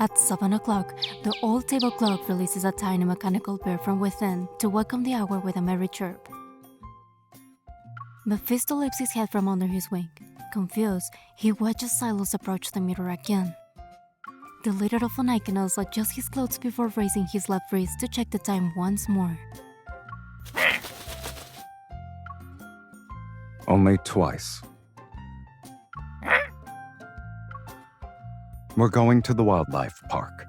At 7 o'clock, the old table clock releases a tiny mechanical bear from within to welcome the hour with a merry chirp. Mephisto lifts his head from under his wing. Confused, he watches Sylus approach the mirror again. The leader of Onychinos adjusts his clothes before raising his left wrist to check the time once more. Only twice. We're going to the wildlife park.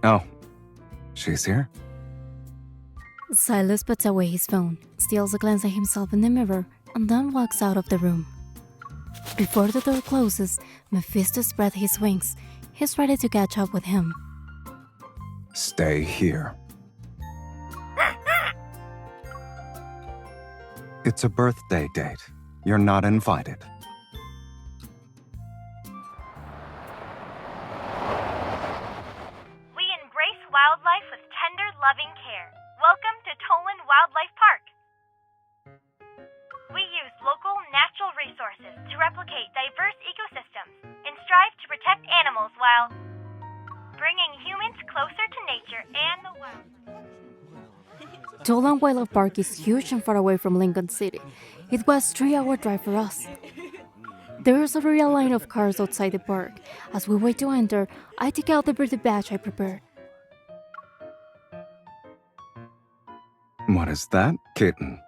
Oh, she's here? Sylus puts away his phone, steals a glance at himself in the mirror, and then walks out of the room. Before the door closes, Mephisto spreads his wings. He's ready to catch up with him. Stay here. It's a birthday date. You're not invited. We embrace wildlife with tender, loving care. Welcome to Toland Wildlife Park. We use local natural resources to replicate diverse ecosystems and strive to protect animals while bringing humans closer to nature and the wild. Toland Wildlife Park is huge and far away from Lincoln City. It was a 3-hour drive for us. There is a real line of cars outside the park. As we wait to enter, I take out the birthday badge I prepared. What is that, kitten?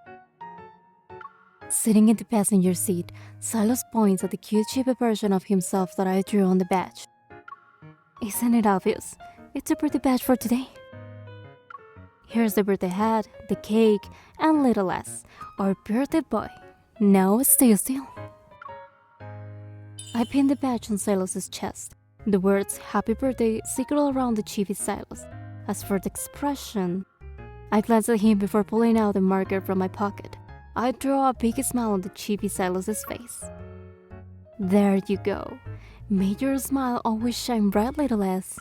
Sitting in the passenger seat, Sylus points at the cute chibi version of himself that I drew on the badge. Isn't it obvious? It's a birthday badge for today. Here's the birthday hat, the cake, and little S, our birthday boy. Now stay still. I pin the badge on Sylus's chest. The words "Happy Birthday" circle around the chibi Sylus. As for the expression, I glance at him before pulling out a marker from my pocket. I draw a big smile on the chibi Sylus's face. There you go. May your smile always shine bright, little S.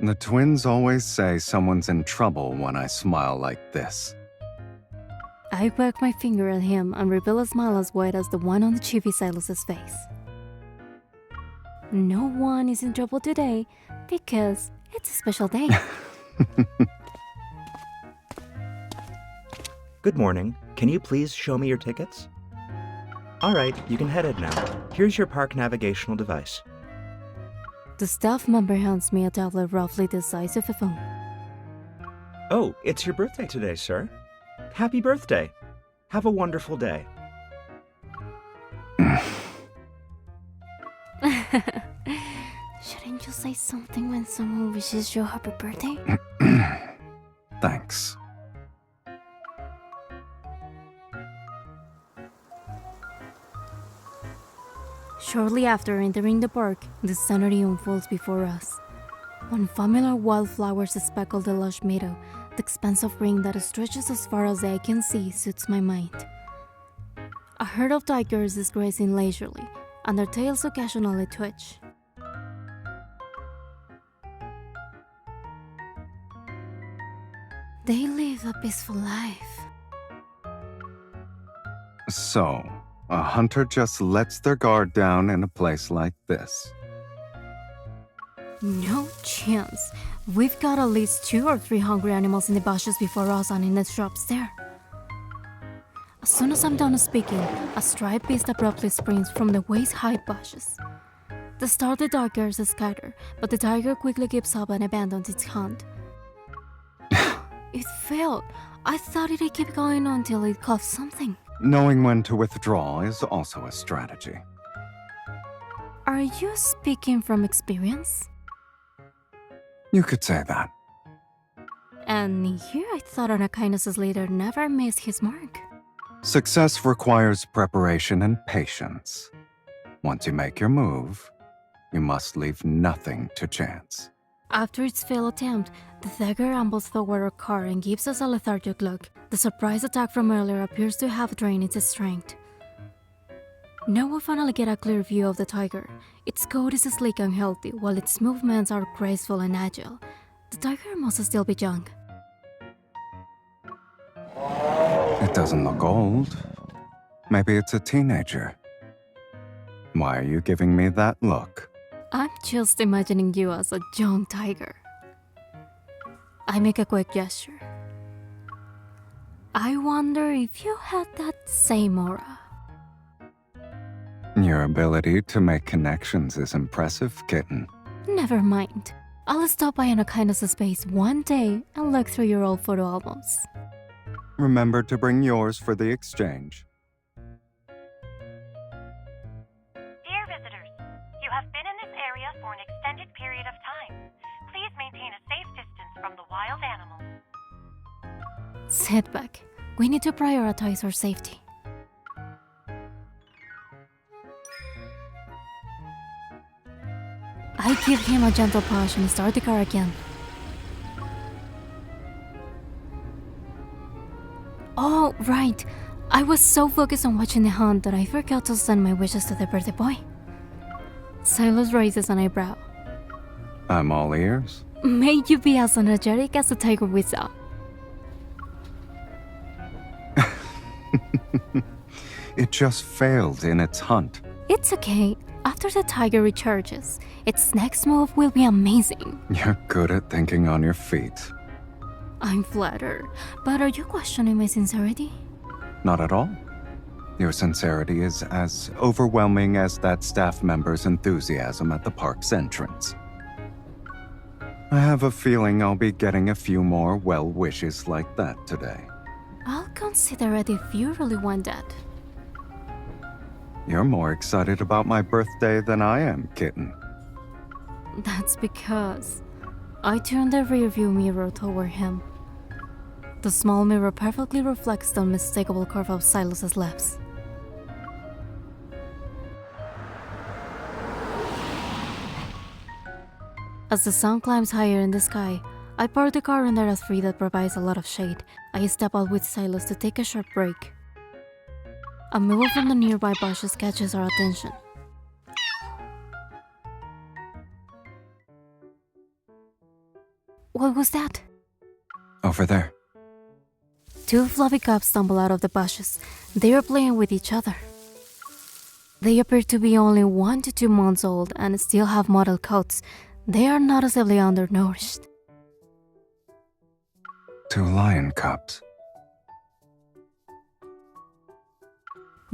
The twins always say someone's in trouble when I smile like this. I wag my finger at him and reveal a smile as wide as the one on the chibi Sylus's face. No one is in trouble today because it's a special day. Good morning. Can you please show me your tickets? All right, you can head in now. Here's your park navigational device. The staff member hands me a tablet roughly the size of a phone. Oh, it's your birthday today, sir. Happy birthday. Have a wonderful day. Shouldn't you say something when someone wishes you a happy birthday? Thanks. Shortly after entering the park, the scenery unfolds before us. Unfamiliar wildflowers speckle the lush meadow. The expanse of green that stretches as far as the eye can see suits my mind. A herd of tigers is grazing leisurely, and their tails occasionally twitch. They live a peaceful life. So, a hunter just lets their guard down in a place like this. No chance. We've got at least 2 or 3 hungry animals in the bushes before us and in the shrubs there. As soon as I'm done speaking, a striped beast abruptly springs from the waist-high bushes. The startled tigers scatter, but the tiger quickly gives up and abandons its hunt. It failed. I thought it'd keep going until it caught something. Knowing when to withdraw is also a strategy. Are you speaking from experience? You could say that. And here I thought Onychinos' leader never missed his mark. Success requires preparation and patience. Once you make your move, you must leave nothing to chance. After its failed attempt, the tiger ambles toward our car and gives us a lethargic look. The surprise attack from earlier appears to have drained its strength. Now we finally get a clear view of the tiger. Its coat is sleek and healthy, while its movements are graceful and agile. tiger must still be young. It doesn't look old. Maybe it's a teenager. Why are you giving me that look? I'm just imagining you as a young tiger. I make a quick gesture. I wonder if you had that same aura. Your ability to make connections is impressive, kitten. Never mind. I'll stop by in a kindness space one day and look through your old photo albums. Remember to bring yours for the exchange. Dear visitors, you have been in this area for an extended period of time. Please maintain a safe distance from the wild animals. Sit back. We need to prioritize our safety. I give him a gentle push and start the car again. Oh, right. I was so focused on watching the hunt that I forgot to send my wishes to the birthday boy. Sylus raises an eyebrow. I'm all ears. May you be as energetic as the tiger we saw. It just failed in its hunt. It's okay. After the tiger recharges, its next move will be amazing. You're good at thinking on your feet. I'm flattered, but are you questioning my sincerity? Not at all. Your sincerity is as overwhelming as that staff member's enthusiasm at the park's entrance. I have a feeling I'll be getting a few more well wishes like that today. I'll consider it if you really want that. You're more excited about my birthday than I am, kitten. That's because I turned the rearview mirror toward him. The small mirror perfectly reflects the unmistakable curve of Sylus's lips. As the sun climbs higher in the sky, I park the car under a tree that provides a lot of shade. I step out with Sylus to take a short break. A move from the nearby bushes catches our attention. What was that? Over there. Two fluffy cubs stumble out of the bushes. They are playing with each other. They appear to be only 1 to 2 months old and still have mottled coats. They are noticeably undernourished. 2 lion cubs.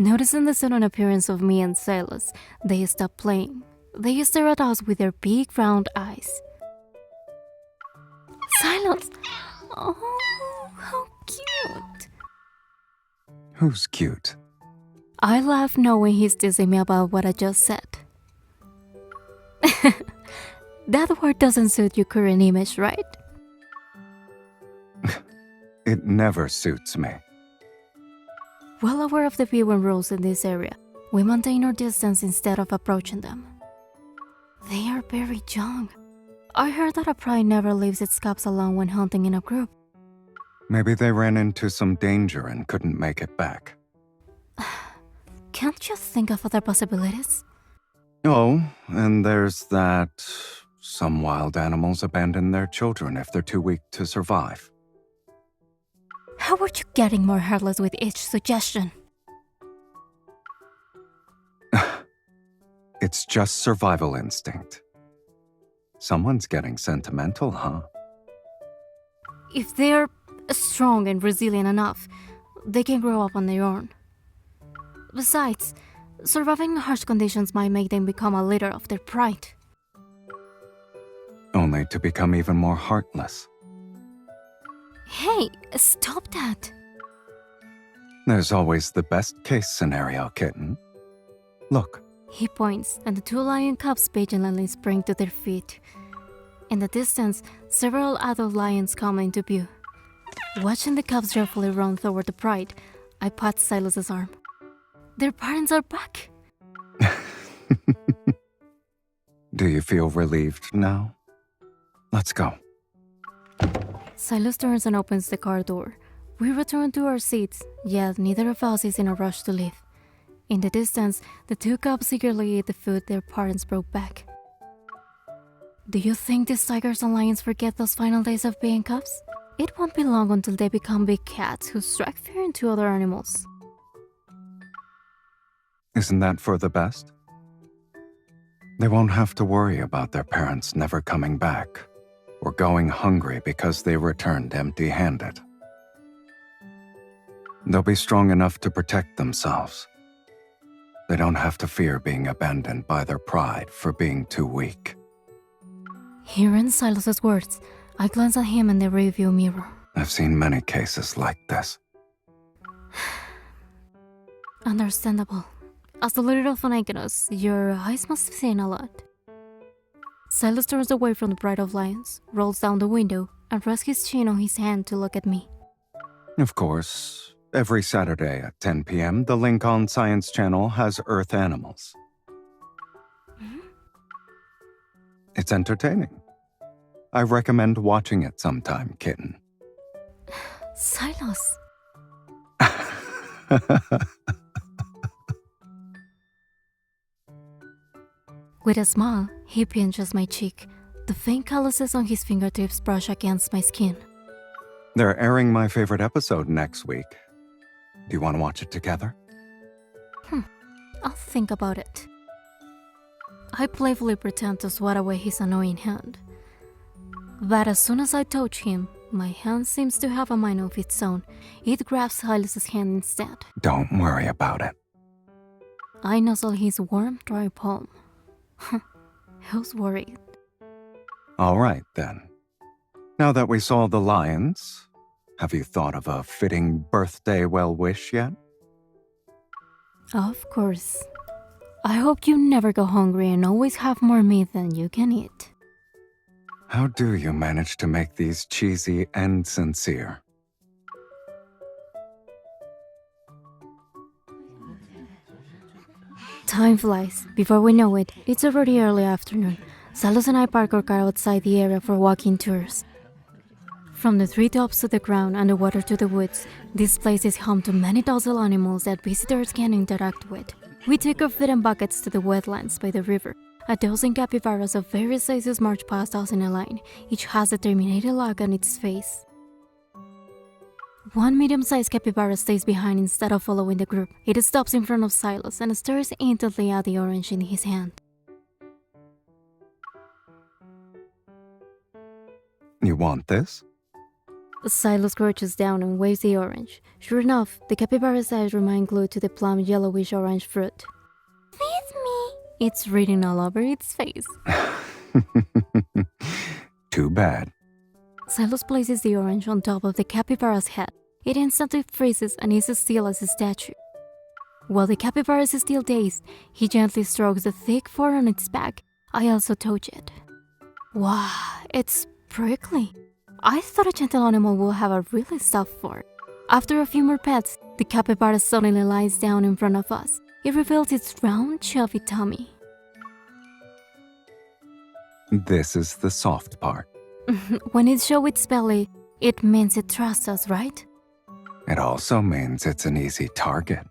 Noticing the sudden appearance of me and Sylus, they stop playing. They stare at us with their big round eyes. Sylus! Oh, how cute! Who's cute? I laugh knowing he's teasing me about what I just said. That word doesn't suit your current image, right? It never suits me. Well aware of the viewing rules in this area, we maintain our distance instead of approaching them. They are very young. I heard that a pride never leaves its cubs alone when hunting in a group. Maybe they ran into some danger and couldn't make it back. Can't you think of other possibilities? Oh, and there's that some wild animals abandon their children if they're too weak to survive. How are you getting more heartless with each suggestion? It's just survival instinct. Someone's getting sentimental, huh? If they're strong and resilient enough, they can grow up on their own. Besides, surviving harsh conditions might make them become a leader of their pride. Only to become even more heartless. Hey, stop that! There's always the best case scenario, kitten. Look. He points, and the 2 lion cubs vigilantly spring to their feet. In the distance, several adult lions come into view. Watching the cubs joyfully run toward the pride, I pat Sylus's arm. Their parents are back! Do you feel relieved now? Let's go. Sylus turns and opens the car door. We return to our seats, yet neither of us is in a rush to leave. In the distance, the 2 cubs eagerly eat the food their parents brought back. Do you think these tigers and lions forget those final days of being cubs? It won't be long until they become big cats who strike fear into other animals. Isn't that for the best? They won't have to worry about their parents never coming back, or going hungry because they returned empty-handed. They'll be strong enough to protect themselves. They don't have to fear being abandoned by their pride for being too weak. Hearing Sylus's words, I glance at him in the rearview mirror. I've seen many cases like this. Understandable. As the leader of an Iconus, your eyes must have seen a lot. Sylus turns away from the Pride of Lions, rolls down the window, and rests his chin on his hand to look at me. Of course, every Saturday at 10 p.m., the link on Science Channel has Earth Animals. It's entertaining. I recommend watching it sometime, kitten. Sylus. With a smile, he pinches my cheek. The faint calluses on his fingertips brush against my skin. They're airing my favorite episode next week. Do you want to watch it together? I'll think about it. I playfully pretend to swat away his annoying hand. But as soon as I touch him, my hand seems to have a mind of its own. It grabs Sylus's hand instead. Don't worry about it. I nuzzle his warm, dry palm. Who's worried? All right, then. Now that we saw the lions, have you thought of a fitting birthday well-wish yet? Of course. I hope you never go hungry and always have more meat than you can eat. How do you manage to make these cheesy and sincere? Time flies. Before we know it, it's already early afternoon. Sylus and I park our car outside the area for walking tours. From the treetops to the ground and the water to the woods, this place is home to many docile animals that visitors can interact with. We take our feeding buckets to the wetlands by the river. A dozen capybaras of various sizes march past us in a line. Each has a terminated look on its face. One medium-sized capybara stays behind instead of following the group. It stops in front of Sylus and stares intently at the orange in his hand. You want this? Sylus crouches down and waves the orange. Sure enough, the capybara's eyes remain glued to the plump yellowish-orange fruit. Feed me! It's written all over its face. Too bad. Sylus places the orange on top of the capybara's head. It instantly freezes and is as still as a statue. While the capybara is still dazed, he gently strokes the thick fur on its back. I also touch it. Wow, it's prickly. I thought a gentle animal would have a really soft fur. After a few more pets, the capybara suddenly lies down in front of us. It reveals its round, chubby tummy. This is the soft part. When it shows its belly, it means it trusts us, right? It also means it's an easy target.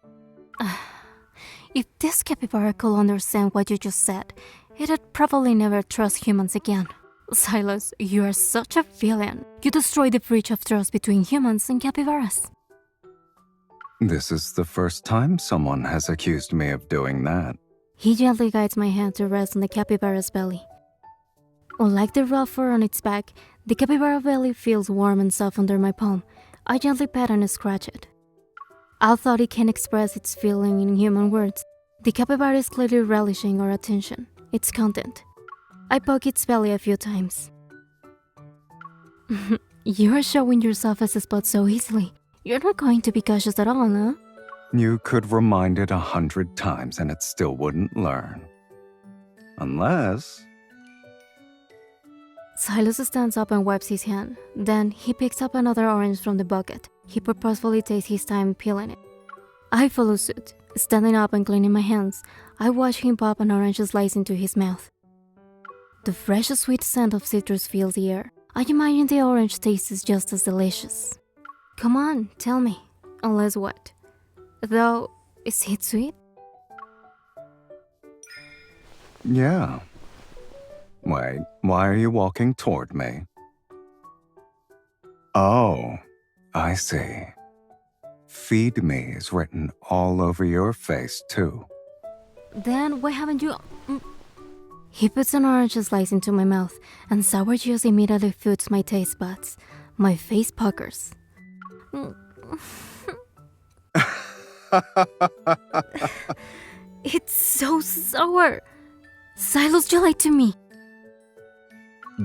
If this capybara could understand what you just said, it'd probably never trust humans again. Sylus, you are such a villain. You destroyed the bridge of trust between humans and capybaras. This is the first time someone has accused me of doing that. He gently guides my hand to rest on the capybara's belly. Unlike the rough fur on its back, the capybara belly feels warm and soft under my palm. I gently pat and scratch it. Although it can't express its feeling in human words, the capybara is clearly relishing our attention, its content. I poke its belly a few times. You are showing yourself as a spot so easily. You're not going to be cautious at all, huh? You could remind it 100 times and it still wouldn't learn. Unless... Sylus stands up and wipes his hand. Then he picks up another orange from the bucket. He purposefully takes his time peeling it. I follow suit. Standing up and cleaning my hands, I watch him pop an orange slice into his mouth. The fresh, sweet scent of citrus fills the air. I imagine the orange tastes just as delicious. Come on, tell me. Unless what? Though, is it sweet? Yeah. Wait, why are you walking toward me? Oh, I see. Feed me is written all over your face, too. Then why haven't you... He puts an orange slice into my mouth, and sour juice immediately fills my taste buds. My face puckers. It's so sour. Sylus, you lied to me.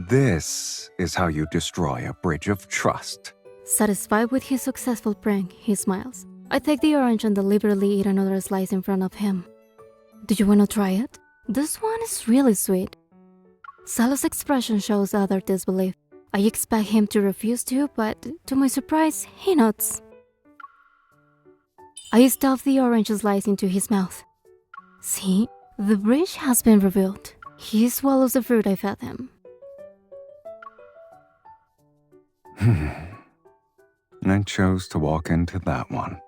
This is how you destroy a bridge of trust. Satisfied with his successful prank, he smiles. I take the orange and deliberately eat another slice in front of him. Do you want to try it? This one is really sweet. Sylus' expression shows utter disbelief. I expect him to refuse to, but to my surprise, he nods. I stuff the orange slice into his mouth. See, the bridge has been revealed. He swallows the fruit I fed him. I chose to walk into that one.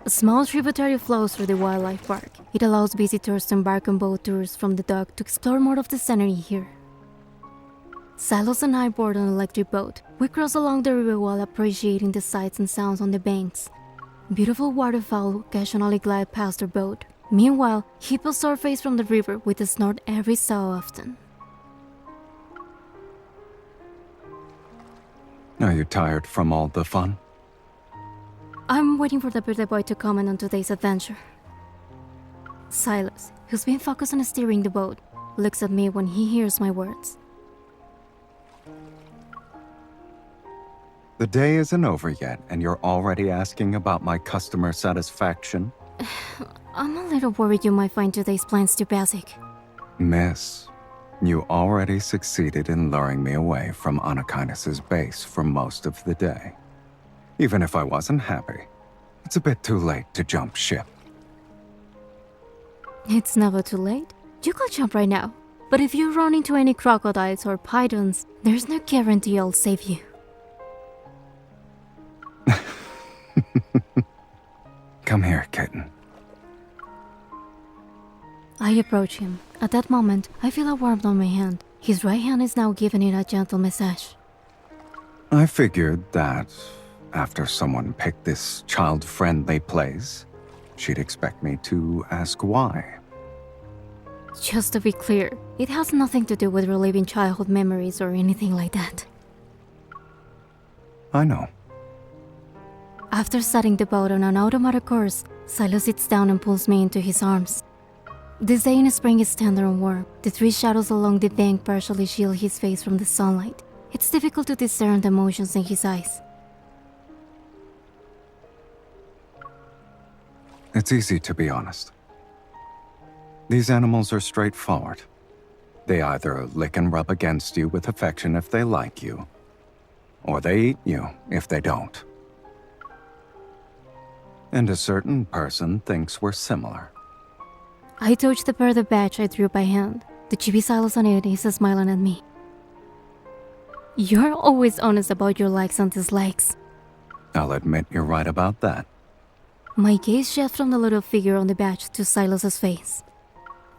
A small tributary flows through the wildlife park. It allows visitors to embark on boat tours from the dock to explore more of the scenery here. Sylus and I board an electric boat. We cross along the river while appreciating the sights and sounds on the banks. Beautiful waterfowl occasionally glide past our boat. Meanwhile, hippos surface from the river with a snort every so often. Are you tired from all the fun? I'm waiting for the birthday boy to comment on today's adventure. Sylus, who's been focused on steering the boat, looks at me when he hears my words. The day isn't over yet, and you're already asking about my customer satisfaction? I'm a little worried you might find today's plans too basic. Miss, you already succeeded in luring me away from Anakinas's base for most of the day. Even if I wasn't happy, it's a bit too late to jump ship. It's never too late. You could jump right now. But if you run into any crocodiles or pythons, there's no guarantee I'll save you. Come here, kitten. I approach him. At that moment, I feel a warmth on my hand. His right hand is now giving it a gentle massage. I figured that after someone picked this child-friendly place, she'd expect me to ask why. Just to be clear, it has nothing to do with reliving childhood memories or anything like that. I know. After setting the boat on an automatic course, Sylus sits down and pulls me into his arms. This day in spring is tender and warm. The tree shadows along the bank partially shield his face from the sunlight. It's difficult to discern the emotions in his eyes. It's easy to be honest. These animals are straightforward. They either lick and rub against you with affection if they like you, or they eat you if they don't. And a certain person thinks we're similar. I touch the birthday badge I drew by hand. The chibi Sylus on it is smiling at me. You're always honest about your likes and dislikes. I'll admit you're right about that. My gaze shifts from the little figure on the badge to Sylus's face.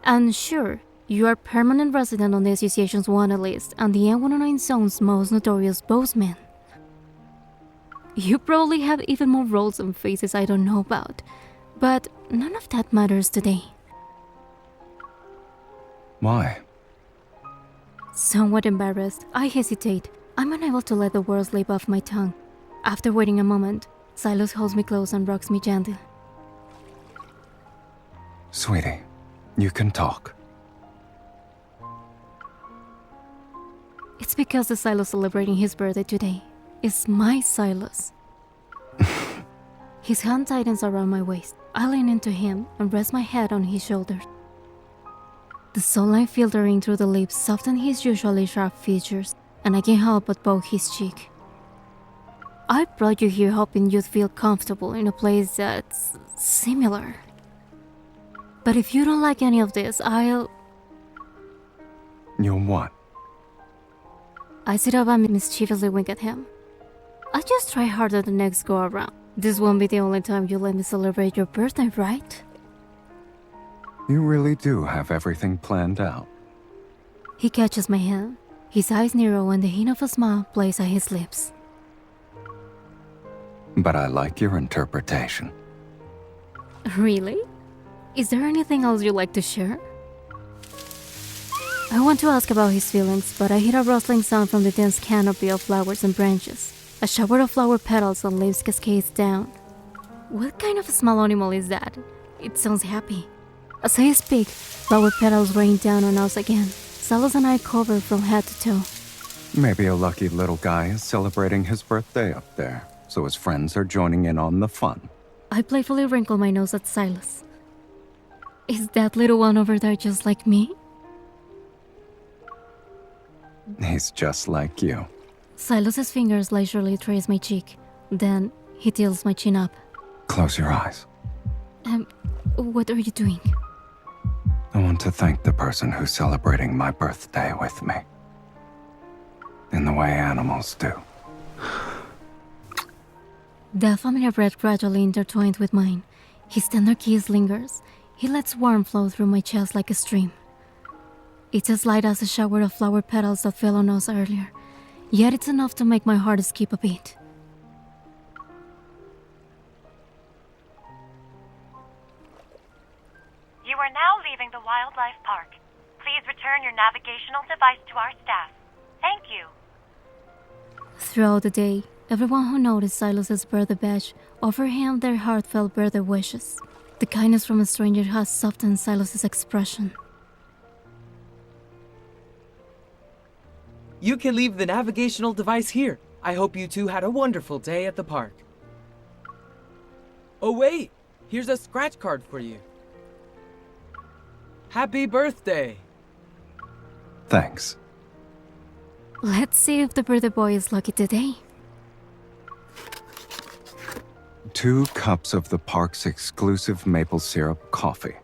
And sure, you are permanent resident on the association's wanted list and the N109 zone's most notorious bossman. You probably have even more roles and faces I don't know about, but none of that matters today. Why? Somewhat embarrassed, I hesitate. I'm unable to let the words slip off my tongue. After waiting a moment, Sylus holds me close and rocks me gently. Sweetie, you can talk. It's because the Sylus celebrating his birthday today is my Sylus. His hand tightens around my waist. I lean into him and rest my head on his shoulder. The sunlight filtering through the lips softens his usually sharp features, and I can't help but poke his cheek. I brought you here hoping you'd feel comfortable in a place that's similar. But if you don't like any of this, I'll... You'll what? I sit up and mischievously wink at him. I'll just try harder the next go around. This won't be the only time you let me celebrate your birthday, right? You really do have everything planned out. He catches my hand. His eyes narrow and the hint of a smile plays at his lips. But I like your interpretation. Really? Is there anything else you'd like to share? I want to ask about his feelings, but I hear a rustling sound from the dense canopy of flowers and branches. A shower of flower petals and leaves cascades down. What kind of a small animal is that? It sounds happy. As I speak, flower petals rain down on us again. Sylus and I cover from head to toe. Maybe a lucky little guy is celebrating his birthday up there, so his friends are joining in on the fun. I playfully wrinkle my nose at Sylus. Is that little one over there just like me? He's just like you. Sylus's fingers leisurely trace my cheek. Then he tilts my chin up. Close your eyes. What are you doing? I want to thank the person who's celebrating my birthday with me. In the way animals do. The familiar breath gradually intertwined with mine. His tender kiss lingers. He lets warmth flow through my chest like a stream. It's as light as a shower of flower petals that fell on us earlier. Yet it's enough to make my heart skip a beat. You are now leaving the wildlife park. Please return your navigational device to our staff. Thank you. Throughout the day, everyone who noticed Sylus's birthday badge offered him their heartfelt birthday wishes. The kindness from a stranger has softened Sylus's expression. You can leave the navigational device here. I hope you two had a wonderful day at the park. Oh wait, here's a scratch card for you. Happy birthday! Thanks. Let's see if the birthday boy is lucky today. 2 cups of the park's exclusive maple syrup coffee.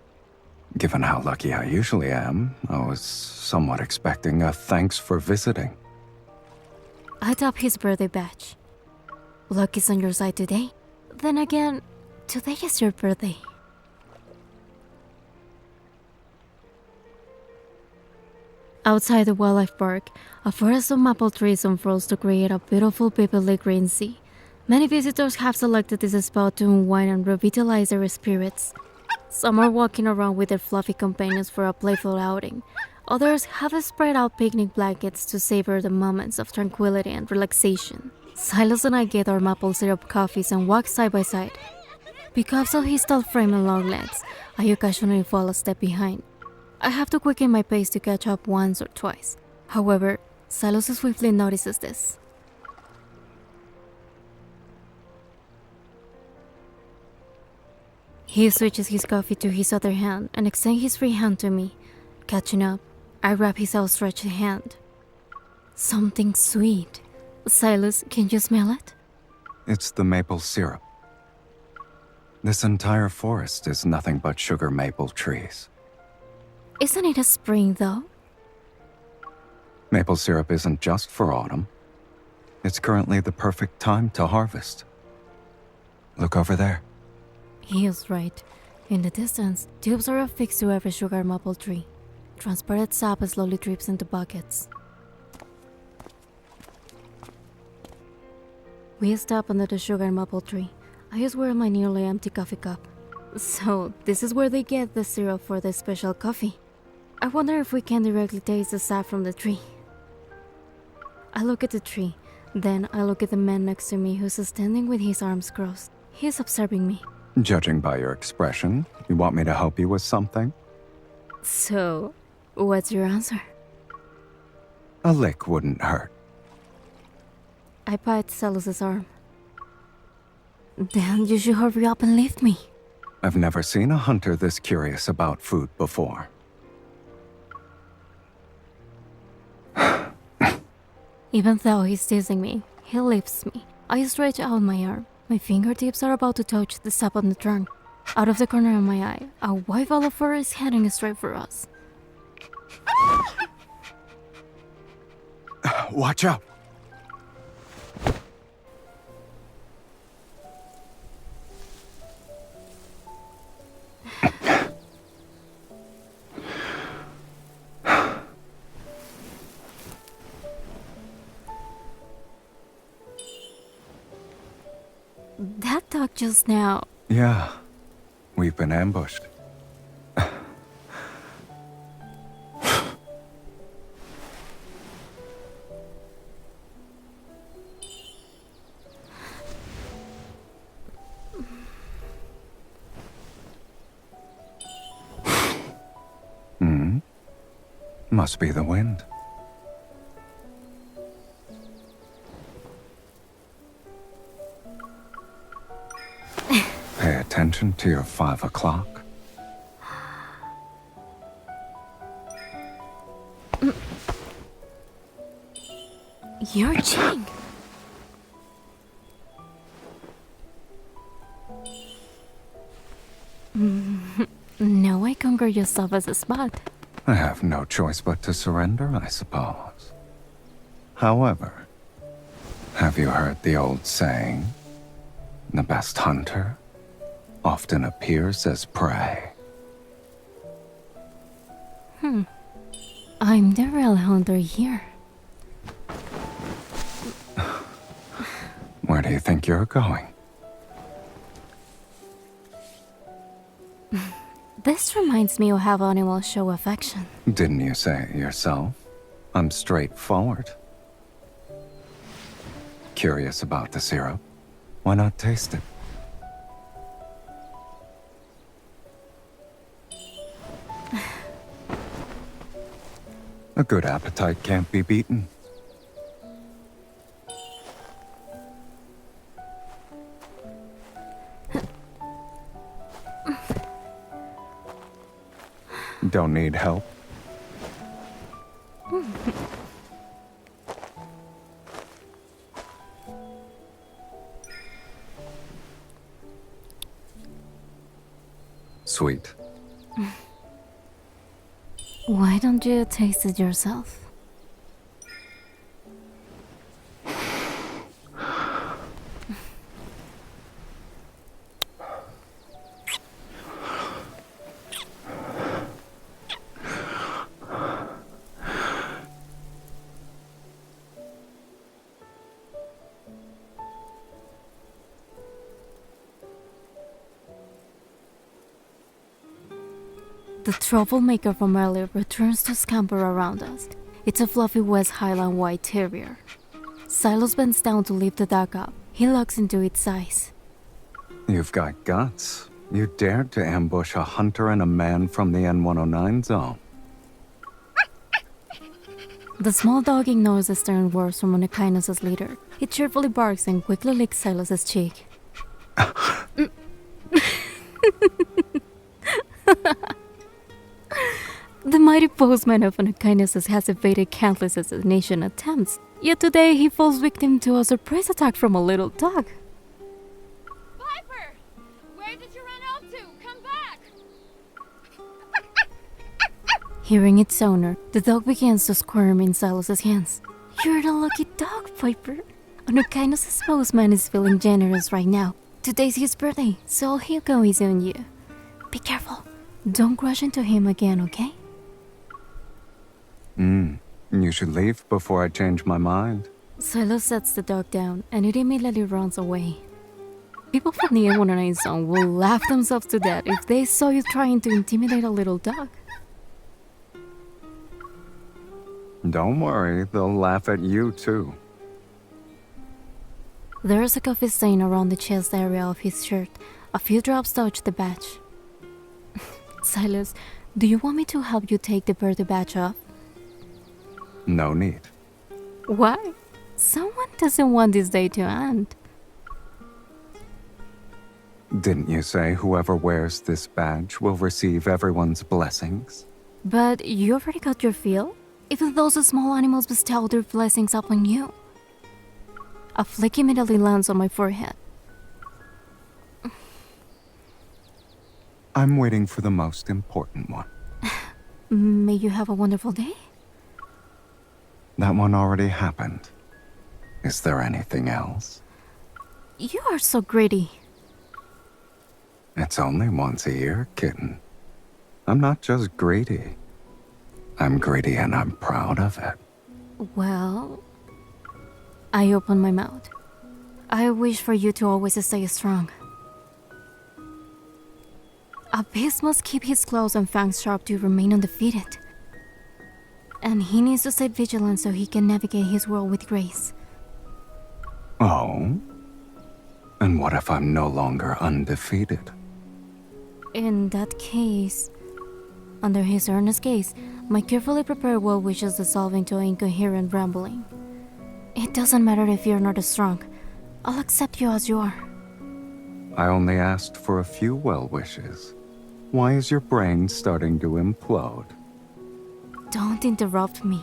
Given how lucky I usually am, I was somewhat expecting a thanks for visiting. I tap his birthday badge. Luck is on your side today. Then again, today is your birthday. Outside the wildlife park, a forest of maple trees unfurls to create a beautiful vividly green sea. Many visitors have selected this spot to unwind and revitalize their spirits. Some are walking around with their fluffy companions for a playful outing. Others have spread out picnic blankets to savor the moments of tranquility and relaxation. Sylus and I get our maple syrup coffees and walk side by side. Because of his tall frame and long legs, I occasionally fall a step behind. I have to quicken my pace to catch up once or twice. However, Sylus swiftly notices this. He switches his coffee to his other hand and extends his free hand to me. Catching up, I grab his outstretched hand. Something sweet. Sylus, can you smell it? It's the maple syrup. This entire forest is nothing but sugar maple trees. Isn't it a spring, though? Maple syrup isn't just for autumn. It's currently the perfect time to harvest. Look over there. He is right. In the distance, tubes are affixed to every sugar maple tree. Transparent sap slowly drips into buckets. We stop under the sugar maple tree. I swear my nearly empty coffee cup. So, this is where they get the syrup for the special coffee. I wonder if we can directly taste the sap from the tree. I look at the tree, then I look at the man next to me who's standing with his arms crossed. He's observing me. Judging by your expression, you want me to help you with something? So, what's your answer? A lick wouldn't hurt. I pat Sylus's arm. Then you should hurry up and lift me. I've never seen a hunter this curious about food before. Even though he's teasing me, he lifts me. I stretch out my arm. My fingertips are about to touch the sap on the trunk. Out of the corner of my eye, a white ball of fur is heading straight for us. Watch out! just now. Yeah, we've been ambushed. Must be the wind. Pay attention to your 5 o'clock. You're Ching. Now I conquer yourself as a spot. I have no choice but to surrender, I suppose. However, have you heard the old saying? The best hunter often appears as prey. I'm the real hunter here. Where do you think you're going? This reminds me of how animals show affection. Didn't you say it yourself? I'm straightforward. Curious about the syrup? Why not taste it? A good appetite can't be beaten. Don't need help? Sweet. Why don't you taste it yourself? The troublemaker from earlier returns to scamper around us. It's a fluffy West Highland White Terrier. Sylus bends down to lift the dog up. He looks into its eyes. You've got guts. You dared to ambush a hunter and a man from the N109 zone. The small dog ignores the stern words from Onekainen's leader. It cheerfully barks and quickly licks Silas's cheek. The mighty postman of Onekainen's has evaded countless assassination attempts, yet today he falls victim to a surprise attack from a little dog. Piper! Where did you run off to? Come back! Hearing its owner, the dog begins to squirm in Silas's hands. You're the lucky dog, Piper. Onekainen's postman is feeling generous right now. Today's his birthday, so all he'll go is on you. Be careful. Don't crash into him again, okay? You should leave before I change my mind. Sylus sets the dog down, and it immediately runs away. People from the N109 zone will laugh themselves to death if they saw you trying to intimidate a little dog. Don't worry, they'll laugh at you too. There's a coffee stain around the chest area of his shirt. A few drops touch the badge. Sylus, do you want me to help you take the birthday badge off? No need. Why? Someone doesn't want this day to end. Didn't you say whoever wears this badge will receive everyone's blessings? But you already got your fill? Even those small animals bestow their blessings upon you. A flick immediately lands on my forehead. I'm waiting for the most important one. May you have a wonderful day? That one already happened. Is there anything else? You are so greedy. It's only once a year, kitten. I'm not just greedy. I'm greedy and I'm proud of it. Well, I open my mouth. I wish for you to always stay strong. A beast must keep his claws and fangs sharp to remain undefeated. And he needs to stay vigilant so he can navigate his world with grace. Oh? And what if I'm no longer undefeated? In that case, under his earnest gaze, my carefully prepared well wishes dissolve into incoherent rambling. It doesn't matter if you're not as strong. I'll accept you as you are. I only asked for a few well wishes. Why is your brain starting to implode? Don't interrupt me.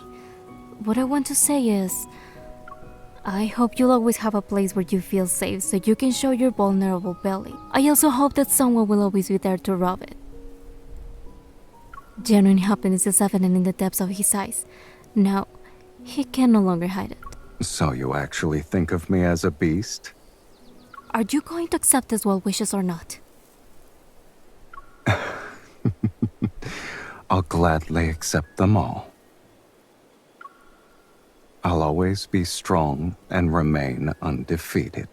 What I want to say is, I hope you'll always have a place where you feel safe so you can show your vulnerable belly. I also hope that someone will always be there to rub it. Genuine happiness is evident in the depths of his eyes. Now, he can no longer hide it. So you actually think of me as a beast? Are you going to accept his well wishes or not? I'll gladly accept them all. I'll always be strong and remain undefeated.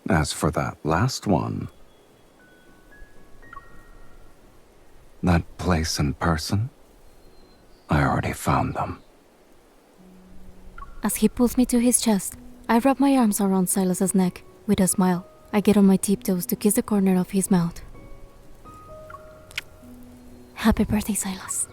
As for that last one, that place and person, I already found them. As he pulls me to his chest, I wrap my arms around Sylus's neck. With a smile, I get on my tiptoes to kiss the corner of his mouth. Happy birthday, Sylus.